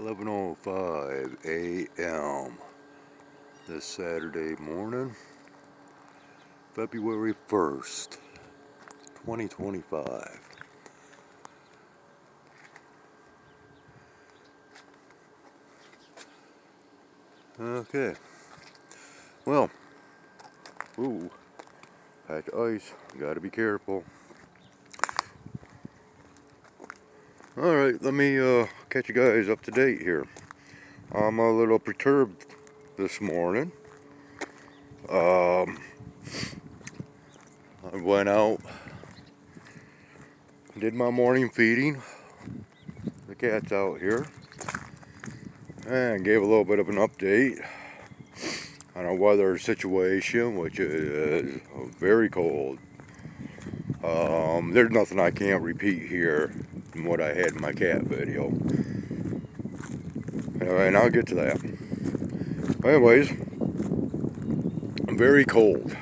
11:05 a.m. this Saturday morning, February 1st, 2025. Okay, well, patch of ice, gotta be careful. Alright, let me catch you guys up to date here. I'm a little perturbed this morning. I went out, did my morning feeding. The cat's out here, and gave a little bit of an update on our weather situation, which is very cold. There's nothing I can't repeat here from what I had in my cat video. And I'll get to that. Anyways, very cold.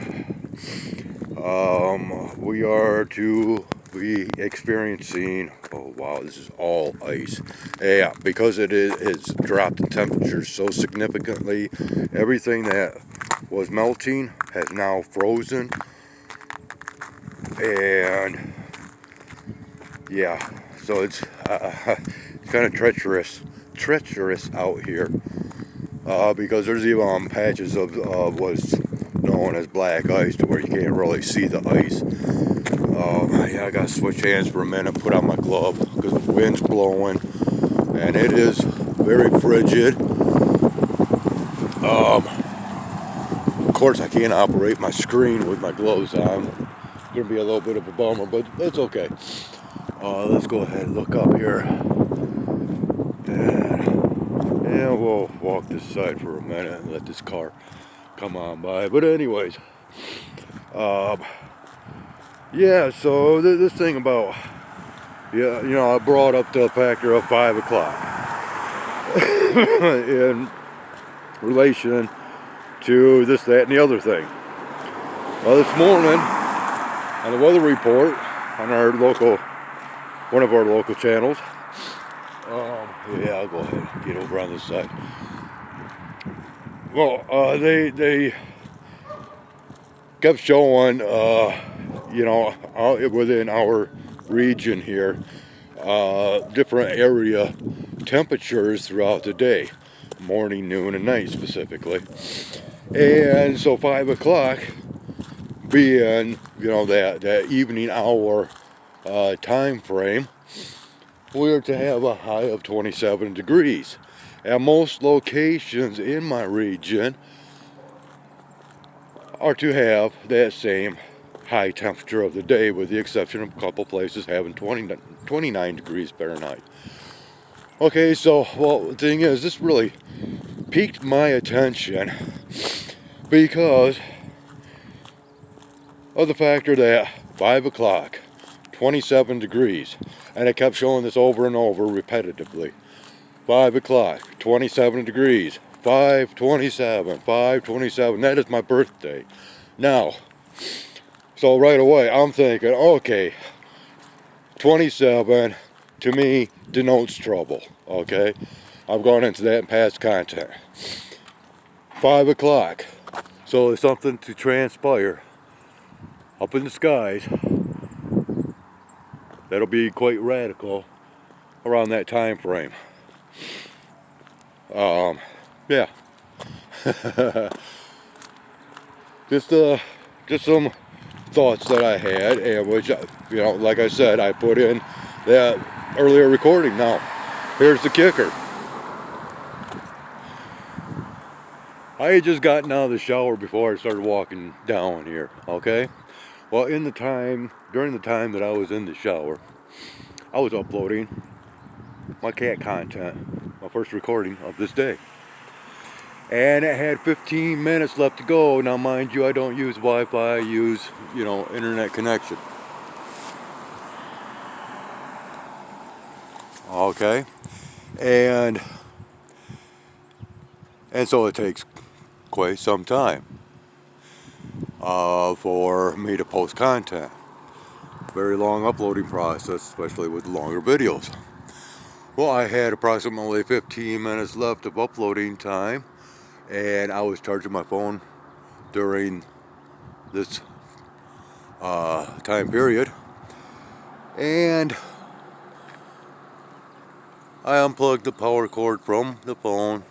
We are to be experiencing, oh wow, this is all ice. Yeah, because it's dropped in temperature so significantly, everything that was melting has now frozen. And yeah, so it's kind of treacherous out here, because there's even patches of what's known as black ice, to where you can't really see the ice. Yeah, I gotta switch hands for a minute, put on my glove because the wind's blowing and it is very frigid. Of course, I can't operate my screen with my gloves on. It's gonna be a little bit of a bummer, but it's okay. Let's go ahead and look up here. And we'll walk this side for a minute and let this car come on by. But anyways, yeah, so this thing about, yeah, you know, I brought up the factor of 5 o'clock in relation to this, that, and the other thing. Well, this morning on the weather report on our local, one of our local channels, yeah, I'll go ahead and get over on this side. Well, they kept showing, you know, within our region here, different area temperatures throughout the day, morning, noon, and night specifically. And so 5 o'clock being, you know, that evening hour time frame, we're to have a high of 27 degrees. At most locations in my region are to have that same high temperature of the day, with the exception of a couple places having 29 degrees Fahrenheit. Okay, so, well, the thing is, this really piqued my attention because of the factor that 5 o'clock, 27 degrees, and it kept showing this over and over repetitively. 5 o'clock, 27 degrees, 5:27, 5:27, that is my birthday. Now, so right away, I'm thinking, okay, 27 to me denotes trouble, okay? I've gone into that in past content. 5 o'clock, so there's something to transpire up in the skies that'll be quite radical around that time frame. Yeah. just some thoughts that I had, and which, you know, like I said, I put in that earlier recording. Now, here's the kicker. I had just gotten out of the shower before I started walking down here, okay? Well, during the time that I was in the shower, I was uploading my cat content, my first recording of this day. And it had 15 minutes left to go. Now, mind you, I don't use Wi-Fi, I use, you know, internet connection. Okay? And so it takes quite some time for me to post content. Very long uploading process, especially with longer videos. Well, I had approximately 15 minutes left of uploading time, and I was charging my phone during this time period, and I unplugged the power cord from the phone,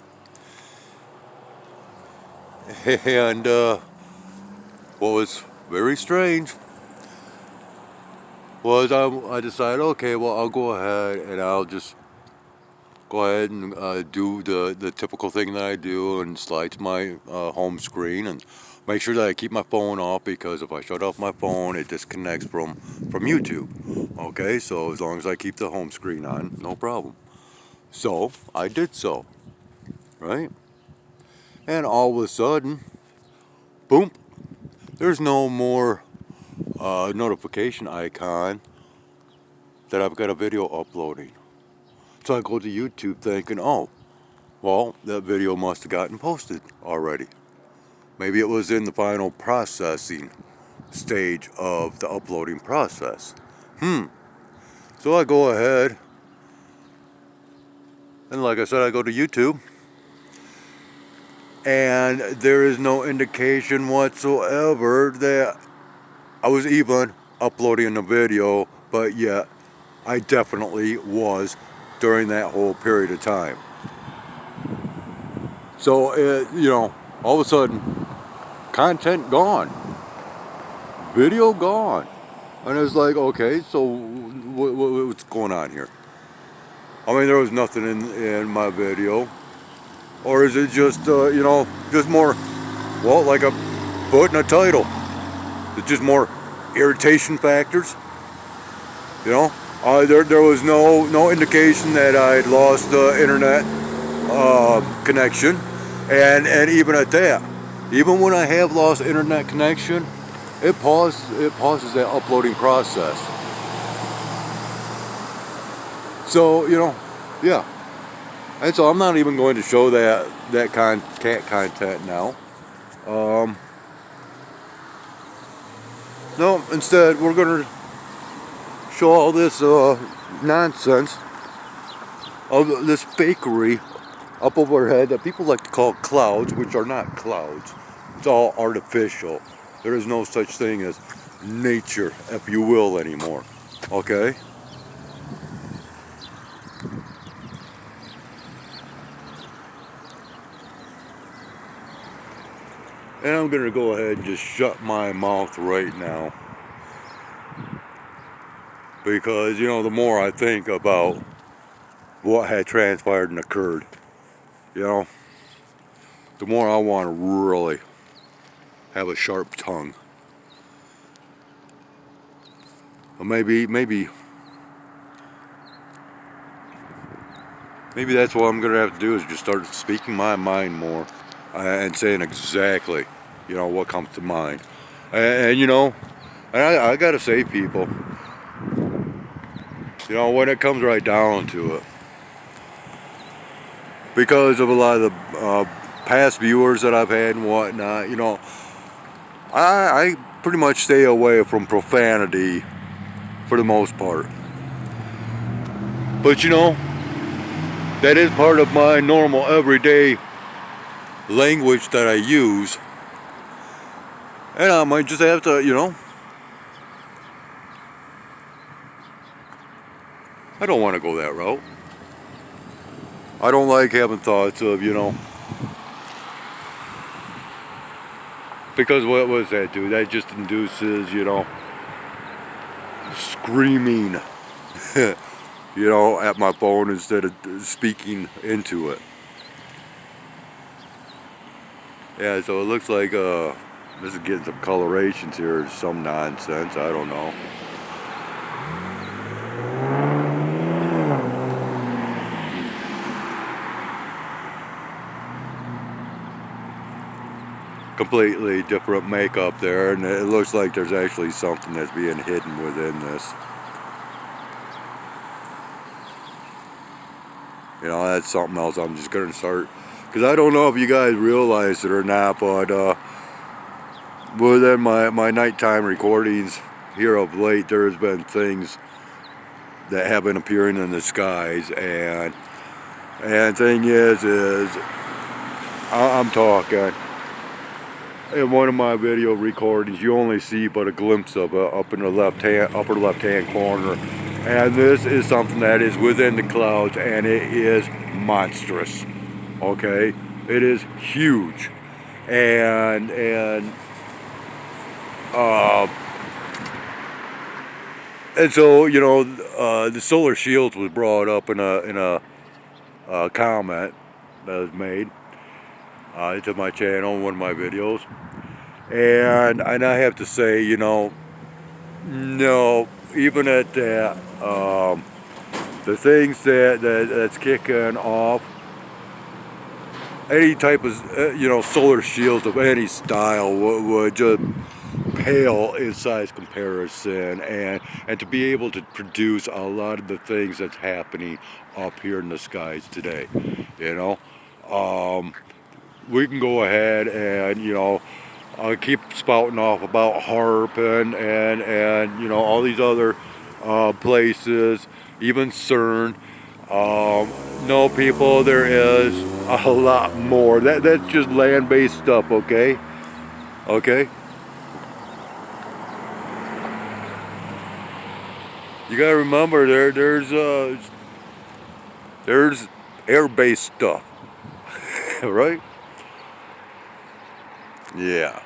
and what was very strange was I decided, okay, well, I'll go ahead and I'll just go ahead and do the typical thing that I do and slide to my home screen and make sure that I keep my phone off, because if I shut off my phone, it disconnects from YouTube. Okay, so as long as I keep the home screen on, no problem. So I did so, right? And all of a sudden, boom, there's no more notification icon that I've got a video uploading. So I go to YouTube thinking, oh, well, that video must have gotten posted already. Maybe it was in the final processing stage of the uploading process. So I go ahead, and like I said, I go to YouTube, and there is no indication whatsoever that I was even uploading a video, but yet I definitely was during that whole period of time. So, all of a sudden, content gone, video gone. And it's like, okay, so what's going on here? I mean, there was nothing in my video. Or is it just, just more, well, like I put in a title, it's just more irritation factors? There was no indication that I'd lost the internet connection, and even at that, even when I have lost internet connection, it pauses that uploading process. So yeah, and so I'm not even going to show that cat content now. No, instead we're going to show all this nonsense of this fakery up overhead that people like to call clouds, which are not clouds. It's all artificial. There is no such thing as nature, if you will, anymore. Okay? And I'm going to go ahead and just shut my mouth right now. Because, the more I think about what had transpired and occurred, the more I want to really have a sharp tongue. Or maybe that's what I'm going to have to do, is just start speaking my mind more and saying exactly, what comes to mind. And I got to say, people, when it comes right down to it, because of a lot of the past viewers that I've had and whatnot, I pretty much stay away from profanity for the most part. But that is part of my normal everyday language that I use. And I might just have to, I don't want to go that route. I don't like having thoughts of, because what was that do? That just induces, screaming, at my phone instead of speaking into it. Yeah, so it looks like this is getting some colorations here, some nonsense, I don't know. Completely different makeup there, and it looks like there's actually something that's being hidden within this. That's something else I'm just going to start, because I don't know if you guys realize it or not, but within my nighttime recordings here of late, there's been things that have been appearing in the skies. And thing is I'm talking, in one of my video recordings, you only see but a glimpse of it up in the upper left hand corner. And this is something that is within the clouds, and it is monstrous. Okay, it is huge. And so, you know, the solar shield was brought up in a comment that was made to my channel, one of my videos, and I have to say, you know, no, even at that, the things that's kicking off any type of you know, solar shields of any style would just pale in size comparison, and to be able to produce a lot of the things that's happening up here in the skies today, you know. We can go ahead and, you know, keep spouting off about HAARP and you know, all these other places, even CERN. No, people, there is a lot more. That's just land-based stuff, okay? Okay? You gotta remember, there's air-based stuff, right? Yeah.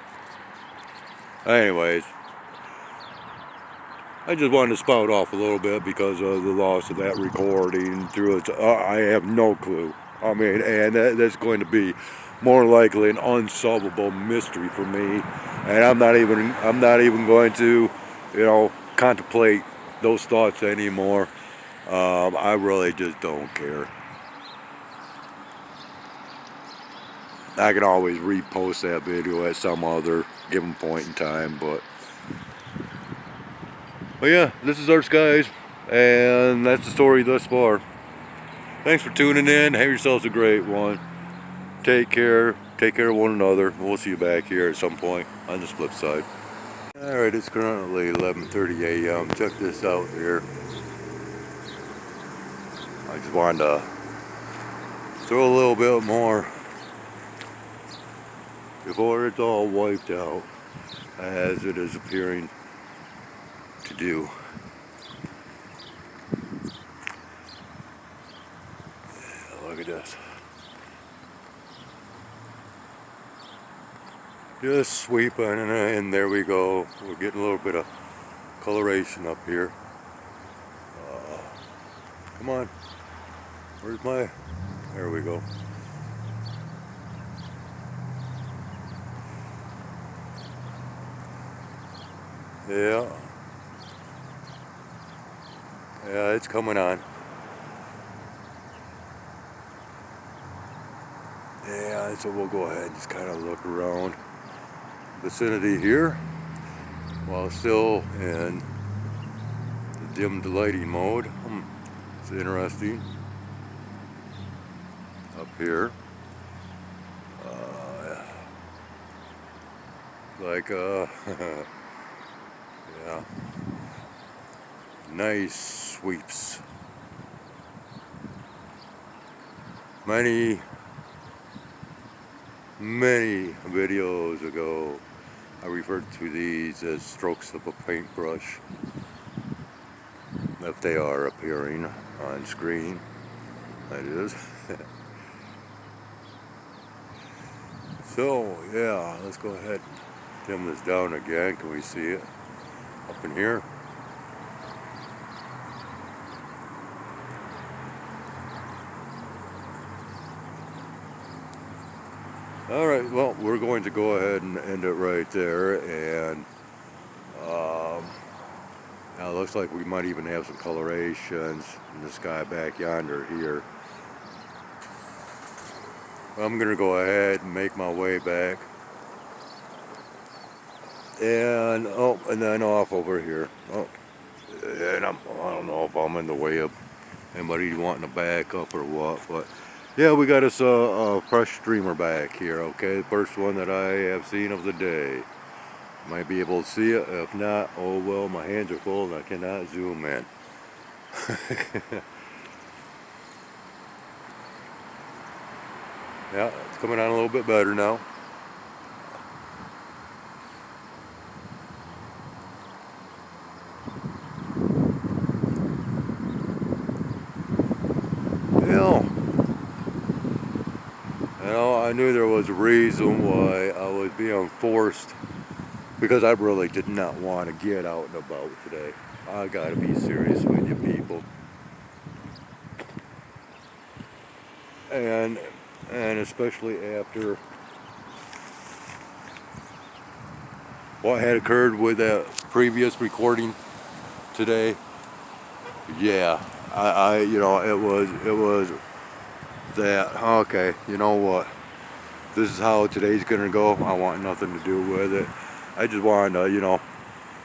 Anyways, I just wanted to spout off a little bit because of the loss of that recording through it. I have no clue. I mean, and that's going to be more likely an unsolvable mystery for me. And I'm not even going to, you know, contemplate those thoughts anymore. I really just don't care. I can always repost that video at some other given point in time, but yeah, this is our skies, and that's the story thus far. Thanks for tuning in. Have yourselves a great one. Take care of one another. We'll see you back here at some point on this flip side. Alright, it's currently 11:30 a.m. Check this out here. I just wanted to throw a little bit more before it's all wiped out, as it is appearing to do. Yeah, look at this. Just sweeping, and there we go. We're getting a little bit of coloration up here. Come on. Where's my... There we go. Yeah. Yeah, it's coming on. Yeah, so we'll go ahead and just kind of look around the vicinity here while still in the dim lighting mode. It's interesting up here. Like yeah, nice sweeps. Many videos ago, I referred to these as strokes of a paintbrush, if they are appearing on screen. That is. So yeah, let's go ahead and dim this down again. Can we see it up in here? Alright, well, we're going to go ahead and end it right there, and now it looks like we might even have some colorations in the sky back yonder here. I'm going to go ahead and make my way back, and then off over here. Oh, and I don't know if I'm in the way of anybody wanting to back up or what, but yeah, we got us a fresh streamer back here, okay? The first one that I have seen of the day. Might be able to see it. If not, oh well, my hands are full and I cannot zoom in. Yeah, it's coming on a little bit better now. Yeah. I knew there was a reason why I was being forced, because I really did not want to get out and about today. I gotta be serious with you people. And especially after what had occurred with that previous recording today. Yeah, it was that, okay, you know what? This is how today's gonna go. I want nothing to do with it. I just wanted to,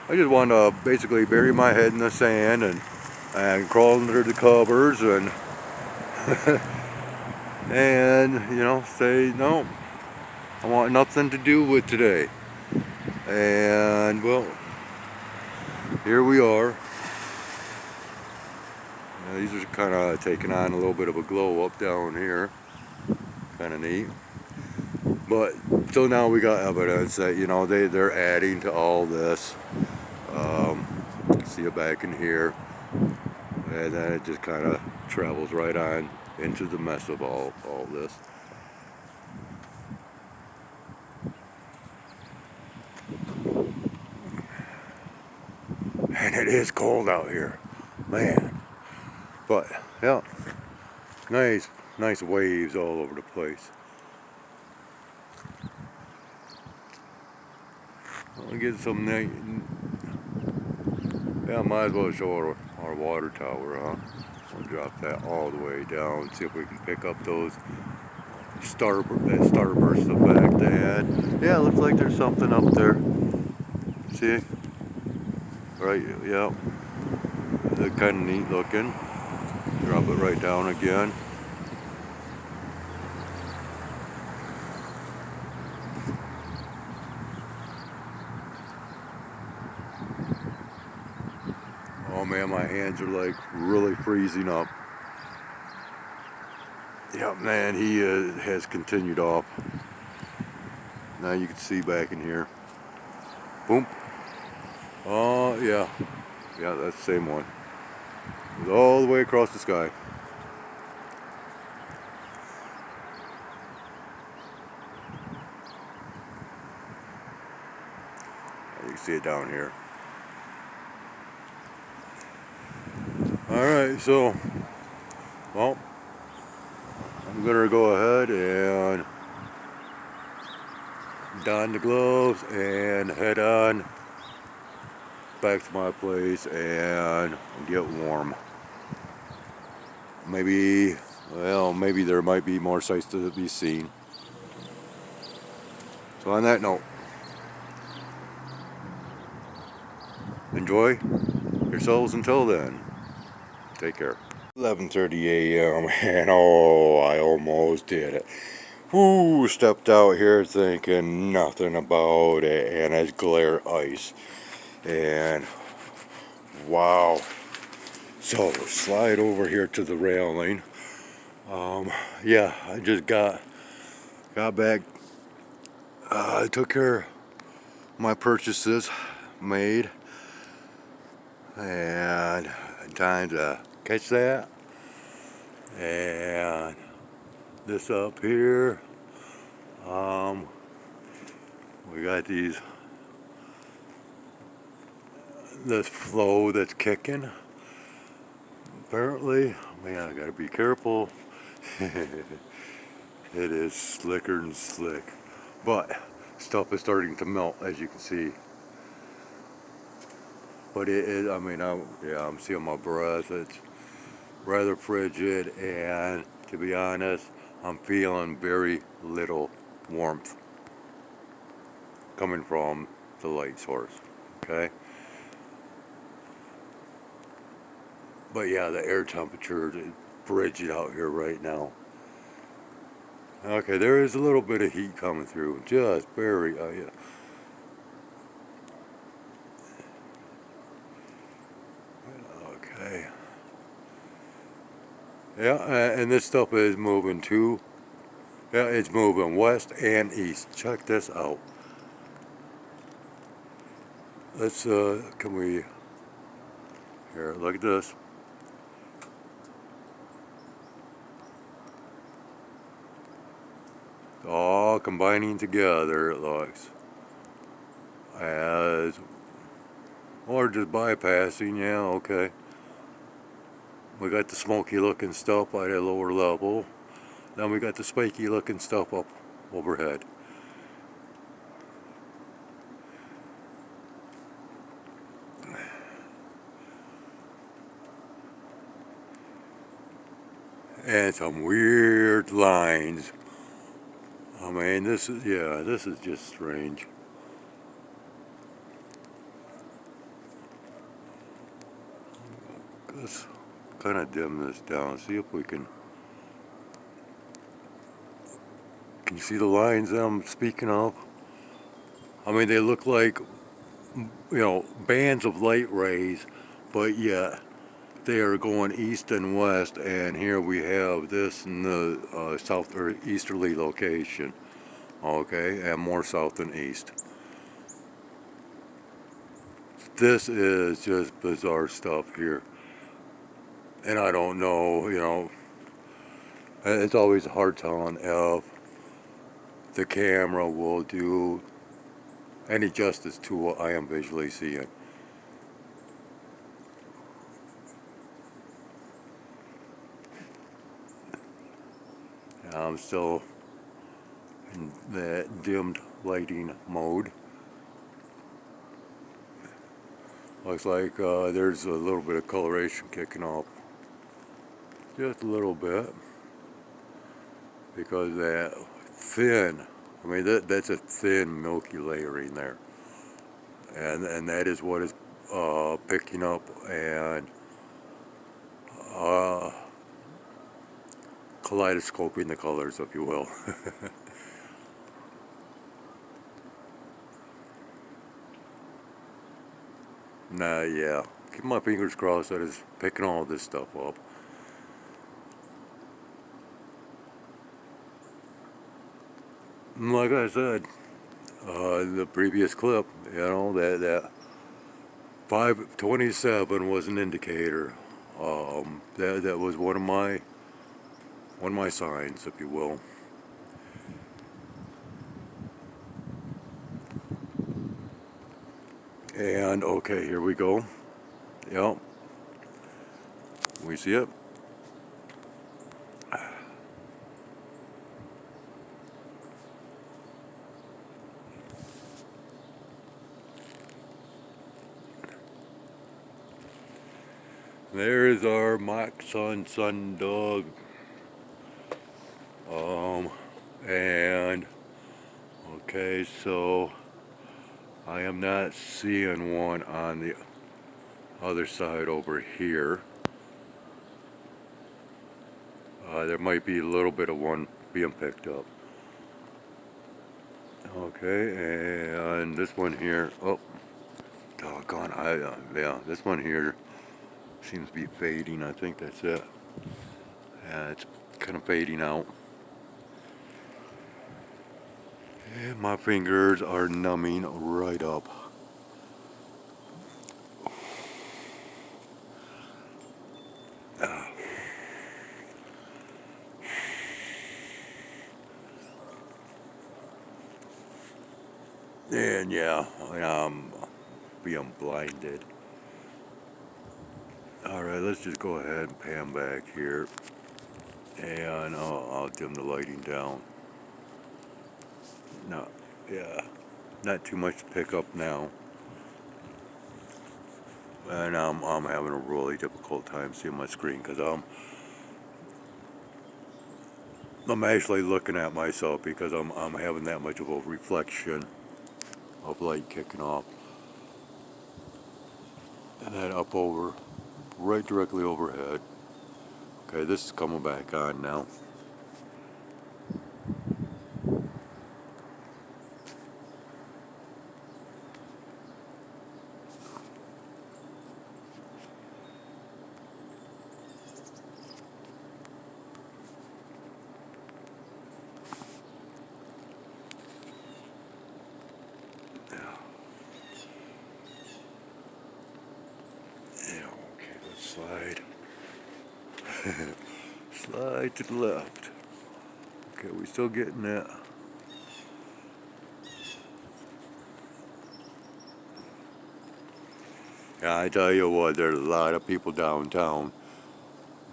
I just wanted to basically bury my head in the sand and crawl under the covers and and say no. I want nothing to do with today. And well, here we are. These are kind of taking on a little bit of a glow up down here. Kind of neat. But till now we got evidence that they're adding to all this. See it back in here, and then it just kind of travels right on into the mess of all this. And it is cold out here, man. But yeah, nice waves all over the place. I'll get some night. Yeah, might as well show our water tower, huh? We'll drop that all the way down, see if we can pick up those starburst effect they had. Yeah, looks like there's something up there. See? Right, yeah. They're kind of neat looking. Drop it right down again. Oh man, my hands are like really freezing up. Yeah, man, he has continued off. Now you can see back in here. Boom. Oh, yeah. Yeah, that's the same one. It's all the way across the sky. You can see it down here. Alright, so, well, I'm gonna go ahead and don the gloves and head on back to my place and get warm. Maybe there might be more sights to be seen. So on that note, enjoy yourselves until then. Take care. 11:30 a.m. and oh, I almost did it. Whoo, stepped out here thinking nothing about it, and it's glare ice. And wow. So slide over here to the railing. Yeah, I just got back. I took care of my purchases made, and time to catch that. And this up here, we got this flow that's kicking. Apparently, man, I gotta be careful. It is slicker than slick, but stuff is starting to melt, as you can see. But it is, I mean, I'm seeing my breath. It's rather frigid, and to be honest, I'm feeling very little warmth coming from the light source. Okay. But yeah, the air temperature is frigid out here right now. Okay, there is a little bit of heat coming through, just very, yeah. Okay. Yeah, and this stuff is moving too. Yeah, it's moving west and east. Check this out. Let's, can we, here, look at this. All combining together, it looks. As, or just bypassing, yeah, okay. We got the smoky looking stuff at a lower level. Then we got the spiky looking stuff up overhead. And some weird lines. I mean, this is, yeah, this is just strange. Let's kind of dim this down, see if we can you see the lines I'm speaking of? I mean, they look like, bands of light rays, but yet they are going east and west, and here we have this in the south or easterly location, okay, and more south than east. This is just bizarre stuff here, and I don't know, it's always hard telling if the camera will do any justice to what I am visually seeing. I'm still in that dimmed lighting mode. Looks like there's a little bit of coloration kicking off. Just a little bit. Because that thin, I mean that's a thin milky layering there. And that is what is picking up and kaleidoscoping the colors, if you will. Nah, yeah. Keep my fingers crossed that it's picking all this stuff up. Like I said, the previous clip, that 527 was an indicator. That was one of my signs, if you will. And okay, here we go. Yep, we see it. There is our mock sun dog. And okay, so I am not seeing one on the other side over here. There might be a little bit of one being picked up. Okay, and this one here, oh, doggone, yeah, this one here seems to be fading. I think that's it. Yeah, it's kind of fading out. And my fingers are numbing right up. And yeah, I'm being blinded. Alright, let's just go ahead and pan back here. And I'll dim the lighting down. No, yeah, not too much to pick up now. And I'm having a really difficult time seeing my screen because I'm actually looking at myself because I'm having that much of a reflection of light kicking off. And then up over, right directly overhead. Okay, this is coming back on now. Slide to the left. Okay, we still getting that. Yeah, I tell you what, there's a lot of people downtown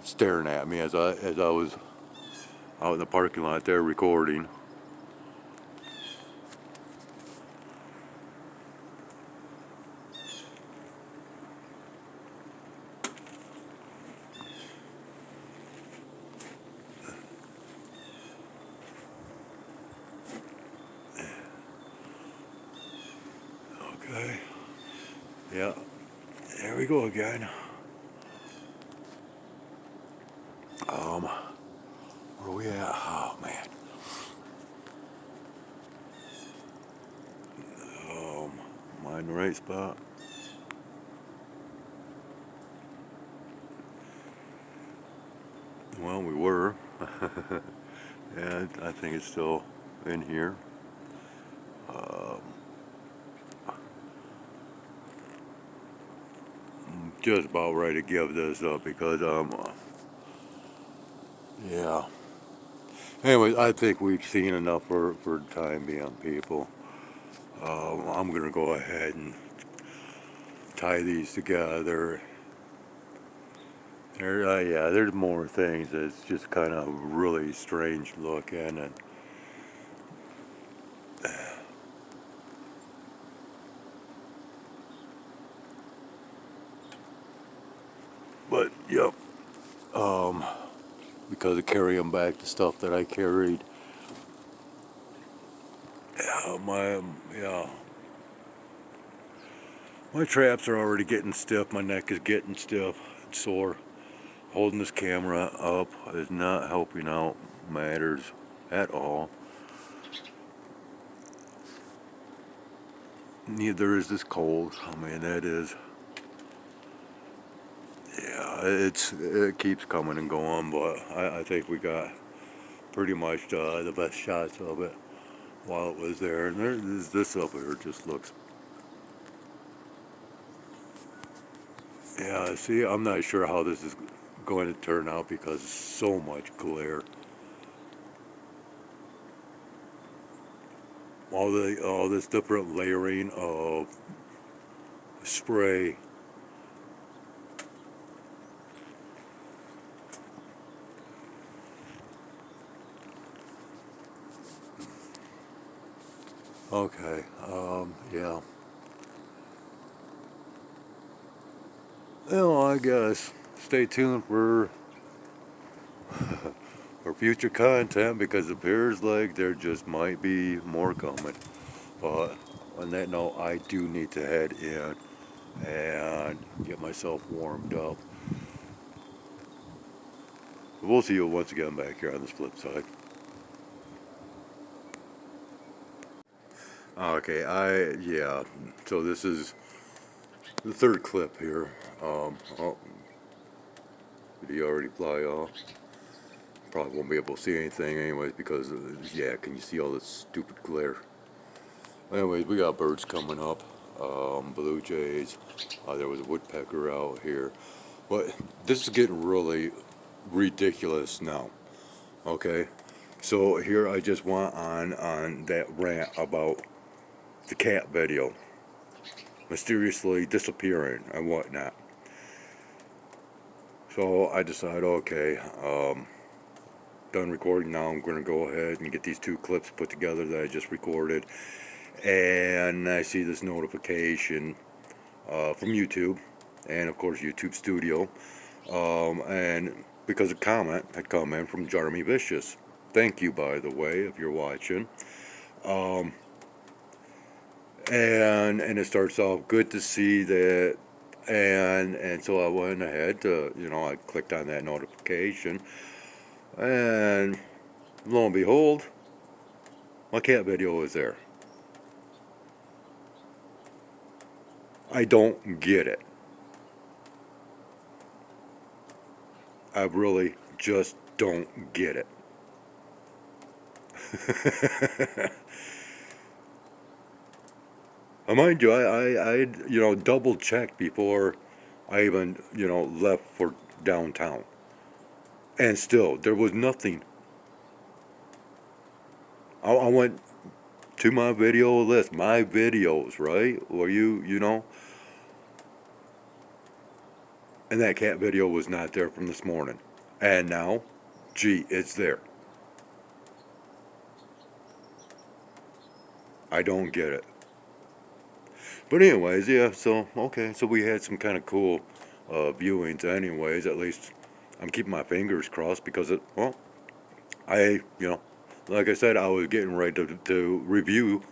staring at me as I was out in the parking lot there recording. Okay. Yeah. There we go again. Where are we at? Oh man. Am I in the right spot? Well, we were. Yeah, I think it's still in here. I'm just about ready to give this up because yeah. Anyways, I think we've seen enough for the time being, people. I'm gonna go ahead and tie these together. Yeah, there's more things that's just kind of really strange looking, and but yep, because of carrying back the stuff that I carried, yeah, my traps are already getting stiff. My neck is getting stiff and sore. Holding this camera up is not helping out matters at all. Neither is this cold. I mean, that is, yeah, it keeps coming and going, but I think we got pretty much the best shots of it while it was there. And there's this up here just looks, yeah, see, I'm not sure how this is going to turn out because so much glare. All this different layering of spray. Okay, yeah. Well, I guess stay tuned for future content because it appears like there just might be more coming. But on that note, I do need to head in and get myself warmed up. We'll see you once again back here on this flip side. Okay, yeah, so this is the third clip here. Oh, did he already fly off? Probably won't be able to see anything anyways because, yeah, can you see all this stupid glare? Anyways, we got birds coming up, blue jays. There was a woodpecker out here. But this is getting really ridiculous now, okay? So here I just went on that rant about the cat video mysteriously disappearing and whatnot. So I decided, okay, done recording now. I'm going to go ahead and get these two clips put together that I just recorded. And I see this notification from YouTube and of course YouTube Studio. And because a comment had come in from Jeremy Vicious. Thank you, by the way, if you're watching. And it starts off good to see that, and so I went ahead to, I clicked on that notification, and lo and behold, my cat video is there. I don't get it. I really just don't get it. Mind you, I double checked before I even, left for downtown. And still, there was nothing. I went to my video list, my videos, right? Or you know, and that cat video was not there from this morning. And now, gee, it's there. I don't get it. But anyways, yeah, so, okay, so we had some kind of cool viewings anyways. At least I'm keeping my fingers crossed because well, you know, like I said, I was getting ready to review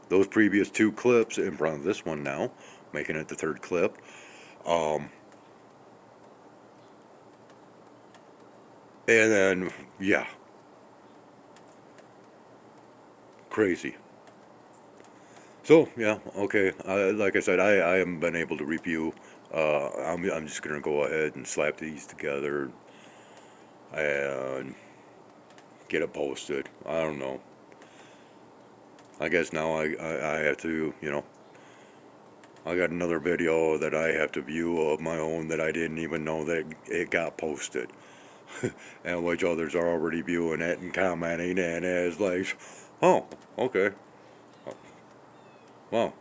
those previous two clips in front of this one now, making it the third clip. Um, and then, yeah, crazy. So, yeah, okay. Like I said, I haven't been able to review. I'm just going to go ahead and slap these together and get it posted. I don't know. I guess now I have to, you know, I got another video that I have to view of my own that I didn't even know that it got posted. And which others are already viewing it and commenting, and it's like, oh, okay. Wow.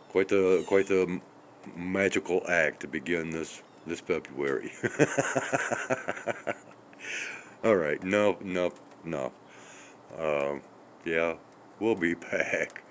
Quite the magical act to begin this February. All right, no. Um, yeah, we'll be back.